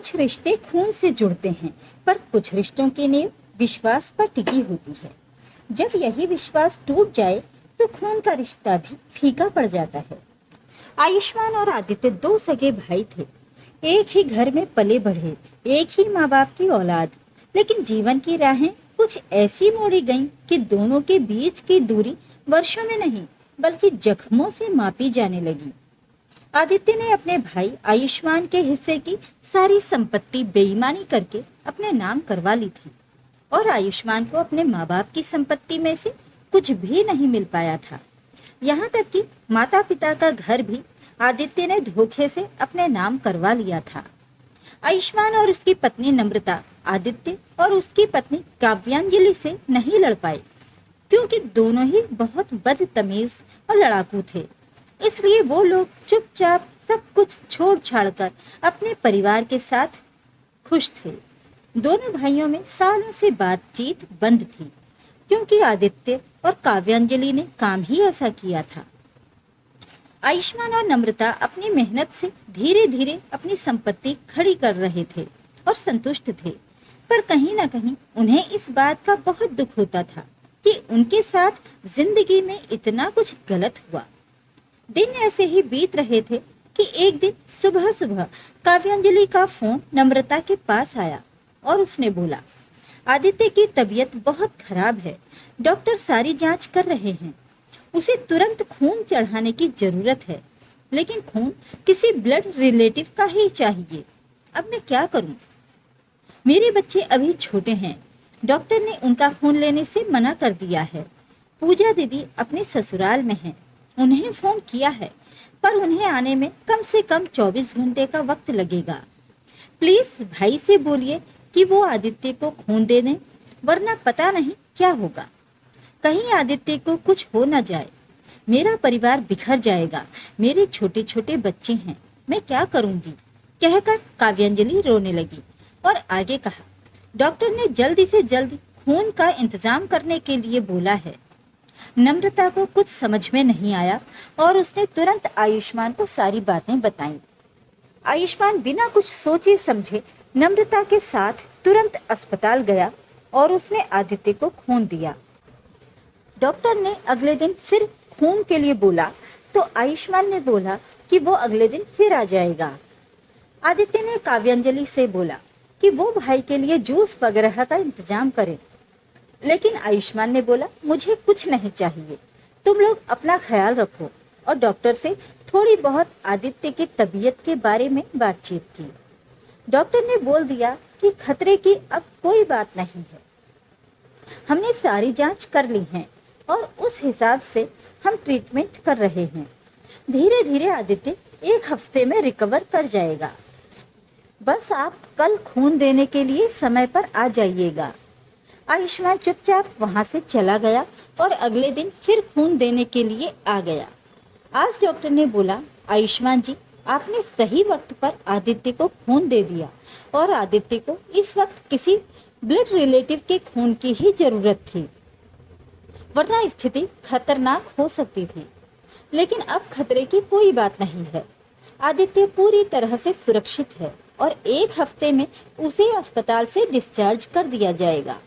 कुछ रिश्ते खून से जुड़ते हैं, पर कुछ रिश्तों की नींव विश्वास पर टिकी होती है। जब यही विश्वास टूट जाए तो खून का रिश्ता भी फीका पड़ जाता है। आयुष्मान और आदित्य दो सगे भाई थे। एक ही घर में पले बढ़े, एक ही माँ बाप की औलाद। लेकिन जीवन की राहें कुछ ऐसी मोड़ी गईं कि दोनों के बीच की दूरी वर्षों में नहीं बल्कि जख्मों से मापी जाने लगी। आदित्य ने अपने भाई आयुष्मान के हिस्से की सारी संपत्ति बेईमानी करके अपने नाम करवा ली थी और आयुष्मान को अपने माँ बाप की संपत्ति में से कुछ भी नहीं मिल पाया था। यहाँ तक कि माता पिता का घर भी आदित्य ने धोखे से अपने नाम करवा लिया था। आयुष्मान और उसकी पत्नी नम्रता आदित्य और उसकी पत्नी काव्यांजलि से नहीं लड़ पाए, क्योंकि दोनों ही बहुत बदतमीज और लड़ाकू थे। इसलिए वो लोग चुपचाप सब कुछ छोड़ छाड़ कर अपने परिवार के साथ खुश थे। दोनों भाइयों में सालों से बातचीत बंद थी, क्योंकि आदित्य और काव्यांजलि ने काम ही ऐसा किया था। आयुष्मान और नम्रता अपनी मेहनत से धीरे धीरे अपनी संपत्ति खड़ी कर रहे थे और संतुष्ट थे, पर कहीं ना कहीं उन्हें इस बात का बहुत दुख होता था कि उनके साथ जिंदगी में इतना कुछ गलत हुआ। दिन ऐसे ही बीत रहे थे कि एक दिन सुबह सुबह काव्यांजलि का फोन नम्रता के पास आया और उसने बोला, आदित्य की तबीयत बहुत खराब है, डॉक्टर सारी जांच कर रहे हैं, उसे तुरंत खून चढ़ाने की जरूरत है, लेकिन खून किसी ब्लड रिलेटिव का ही चाहिए। अब मैं क्या करूं? मेरे बच्चे अभी छोटे हैं, डॉक्टर ने उनका खून लेने से मना कर दिया है। पूजा दीदी अपने ससुराल में है, उन्हें फोन किया है, पर उन्हें आने में कम से कम 24 घंटे का वक्त लगेगा। प्लीज भाई से बोलिए कि वो आदित्य को खून दे दें, वरना पता नहीं क्या होगा। कहीं आदित्य को कुछ हो न जाए, मेरा परिवार बिखर जाएगा, मेरे छोटे छोटे बच्चे हैं, मैं क्या करूंगी? कहकर काव्यांजलि रोने लगी और आगे कहा, डॉक्टर ने जल्दी से जल्दी खून का इंतजाम करने के लिए बोला है। नम्रता को कुछ समझ में नहीं आया और उसने तुरंत आयुष्मान को सारी बातें बताईं। आयुष्मान बिना कुछ सोचे समझे नम्रता के साथ तुरंत अस्पताल गया और उसने आदित्य को खून दिया। डॉक्टर ने अगले दिन फिर खून के लिए बोला तो आयुष्मान ने बोला कि वो अगले दिन फिर आ जाएगा। आदित्य ने काव्यांजलि से बोला कि वो भाई के लिए जूस वगैरह का इंतजाम करे, लेकिन आयुष्मान ने बोला, मुझे कुछ नहीं चाहिए, तुम लोग अपना ख्याल रखो, और डॉक्टर से थोड़ी बहुत आदित्य की तबीयत के बारे में बातचीत की। डॉक्टर ने बोल दिया कि खतरे की अब कोई बात नहीं है, हमने सारी जांच कर ली है और उस हिसाब से हम ट्रीटमेंट कर रहे हैं। धीरे धीरे आदित्य 1 हफ्ते में रिकवर कर जाएगा, बस आप कल खून देने के लिए समय पर आ जाइएगा। आयुष्मान चुपचाप वहां से चला गया और अगले दिन फिर खून देने के लिए आ गया। आज डॉक्टर ने बोला, आयुष्मान जी, आपने सही वक्त पर आदित्य को खून दे दिया और आदित्य को इस वक्त किसी ब्लड रिलेटिव के खून की ही जरूरत थी, वरना स्थिति खतरनाक हो सकती थी। लेकिन अब खतरे की कोई बात नहीं है, आदित्य पूरी तरह से सुरक्षित है और 1 हफ्ते में उसे अस्पताल से डिस्चार्ज कर दिया जाएगा।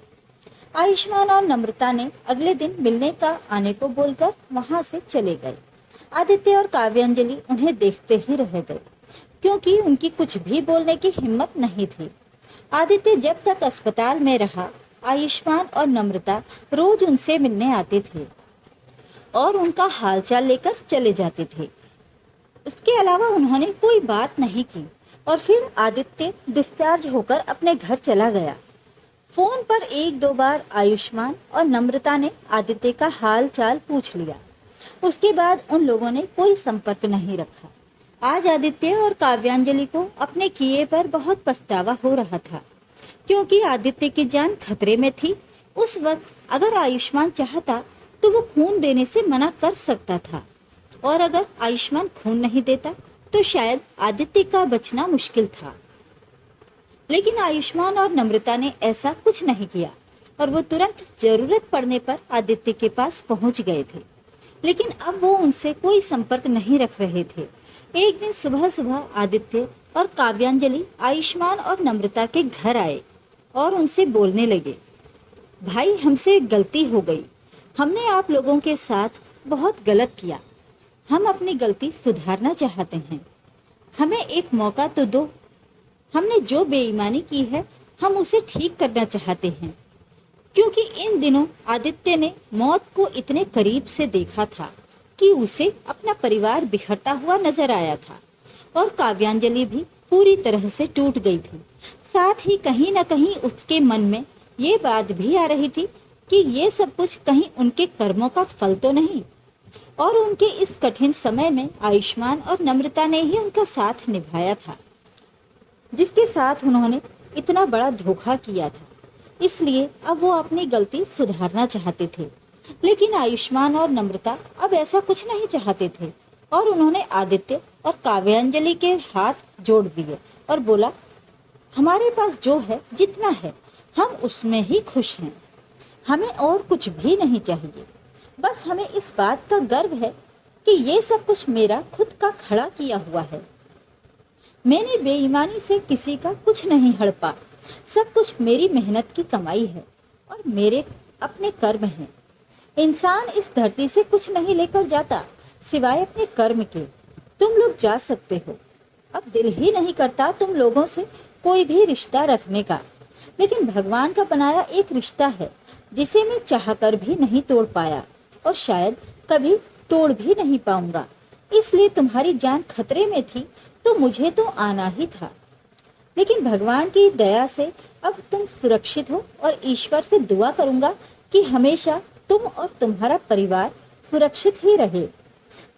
आयुष्मान और नम्रता ने अगले दिन मिलने का आने को बोलकर वहां से चले गए। आदित्य और काव्यांजलि उन्हें देखते ही रह गए, क्योंकि उनकी कुछ भी बोलने की हिम्मत नहीं थी। आदित्य जब तक अस्पताल में रहा, आयुष्मान और नम्रता रोज उनसे मिलने आते थे और उनका हालचाल लेकर चले जाते थे। उसके अलावा उन्होंने कोई बात नहीं की और फिर आदित्य डिस्चार्ज होकर अपने घर चला गया। फोन पर 1-2 बार आयुष्मान और नम्रता ने आदित्य का हाल चाल पूछ लिया। उसके बाद उन लोगों ने कोई संपर्क नहीं रखा। आज आदित्य और काव्यांजलि को अपने किए पर बहुत पछतावा हो रहा था, क्योंकि आदित्य की जान खतरे में थी। उस वक्त अगर आयुष्मान चाहता तो वो खून देने से मना कर सकता था, और अगर आयुष्मान खून नहीं देता तो शायद आदित्य का बचना मुश्किल था। लेकिन आयुष्मान और नम्रता ने ऐसा कुछ नहीं किया और वो तुरंत जरूरत पड़ने पर आदित्य के पास पहुंच गए थे। लेकिन अब वो उनसे कोई संपर्क नहीं रख रहे थे। एक दिन सुबह सुबह आदित्य और काव्यांजलि आयुष्मान और नम्रता के घर आए और उनसे बोलने लगे, भाई हमसे एक गलती हो गई, हमने आप लोगों के साथ बहुत गलत किया, हम अपनी गलती सुधारना चाहते हैं, हमें एक मौका तो दो, हमने जो बेईमानी की है हम उसे ठीक करना चाहते हैं। क्योंकि इन दिनों आदित्य ने मौत को इतने करीब से देखा था कि उसे अपना परिवार बिखरता हुआ नजर आया था और काव्यांजलि भी पूरी तरह से टूट गई थी। साथ ही कहीं न कहीं उसके मन में ये बात भी आ रही थी कि ये सब कुछ कहीं उनके कर्मों का फल तो नहीं, और उनके इस कठिन समय में आयुष्मान और नम्रता ने ही उनका साथ निभाया था, जिसके साथ उन्होंने इतना बड़ा धोखा किया था। इसलिए अब वो अपनी गलती सुधारना चाहते थे। लेकिन आयुष्मान और नम्रता अब ऐसा कुछ नहीं चाहते थे और उन्होंने आदित्य और काव्यांजलि के हाथ जोड़ दिए और बोला, हमारे पास जो है जितना है हम उसमें ही खुश हैं, हमें और कुछ भी नहीं चाहिए। बस हमें इस बात का गर्व है कि ये सब कुछ मेरा खुद का खड़ा किया हुआ है। मैंने बेईमानी से किसी का कुछ नहीं हड़पा, सब कुछ मेरी मेहनत की कमाई है और मेरे अपने कर्म हैं। इंसान इस धरती से कुछ नहीं लेकर जाता सिवाय अपने कर्म के। तुम लोग जा सकते हो। अब दिल ही नहीं करता तुम लोगों से कोई भी रिश्ता रखने का, लेकिन भगवान का बनाया एक रिश्ता है जिसे मैं चाहकर भी नहीं तोड़ पाया और शायद कभी तोड़ भी नहीं पाऊंगा। इसलिए तुम्हारी जान खतरे में थी तो मुझे तो आना ही था, लेकिन भगवान की दया से अब तुम सुरक्षित हो और ईश्वर से दुआ करूंगा कि हमेशा तुम और तुम्हारा परिवार सुरक्षित ही रहे।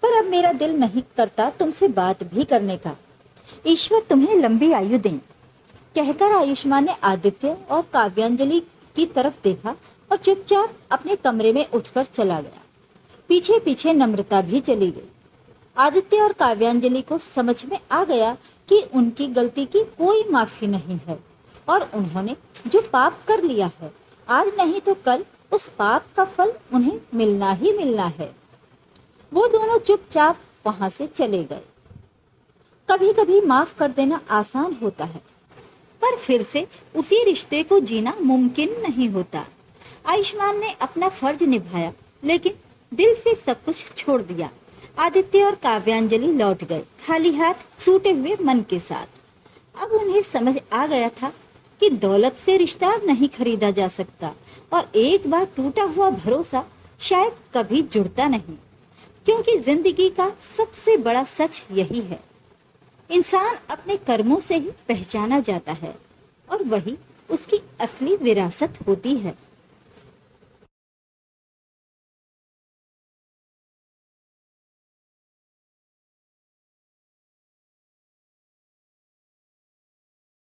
पर अब मेरा दिल नहीं करता तुमसे बात भी करने का। ईश्वर तुम्हें लंबी आयु दें। कहकर आयुष्मान ने आदित्य और काव्यांजलि की तरफ देखा और चुपचाप अपने कमरे में उठकर चला गया। पीछे पीछे नम्रता भी चली गई। आदित्य और काव्यांजलि को समझ में आ गया कि उनकी गलती की कोई माफी नहीं है और उन्होंने जो पाप कर लिया है आज नहीं तो कल उस पाप का फल उन्हें मिलना ही मिलना है। वो दोनों चुपचाप वहां से चले गए। कभी कभी माफ कर देना आसान होता है, पर फिर से उसी रिश्ते को जीना मुमकिन नहीं होता। आयुष्मान ने अपना फर्ज निभाया, लेकिन दिल से सब कुछ छोड़ दिया। आदित्य और काव्यांजलि लौट गए खाली हाथ, टूटे हुए मन के साथ। अब उन्हें समझ आ गया था कि दौलत से रिश्ता नहीं खरीदा जा सकता और एक बार टूटा हुआ भरोसा शायद कभी जुड़ता नहीं, क्योंकि जिंदगी का सबसे बड़ा सच यही है, इंसान अपने कर्मों से ही पहचाना जाता है और वही उसकी असली विरासत होती है।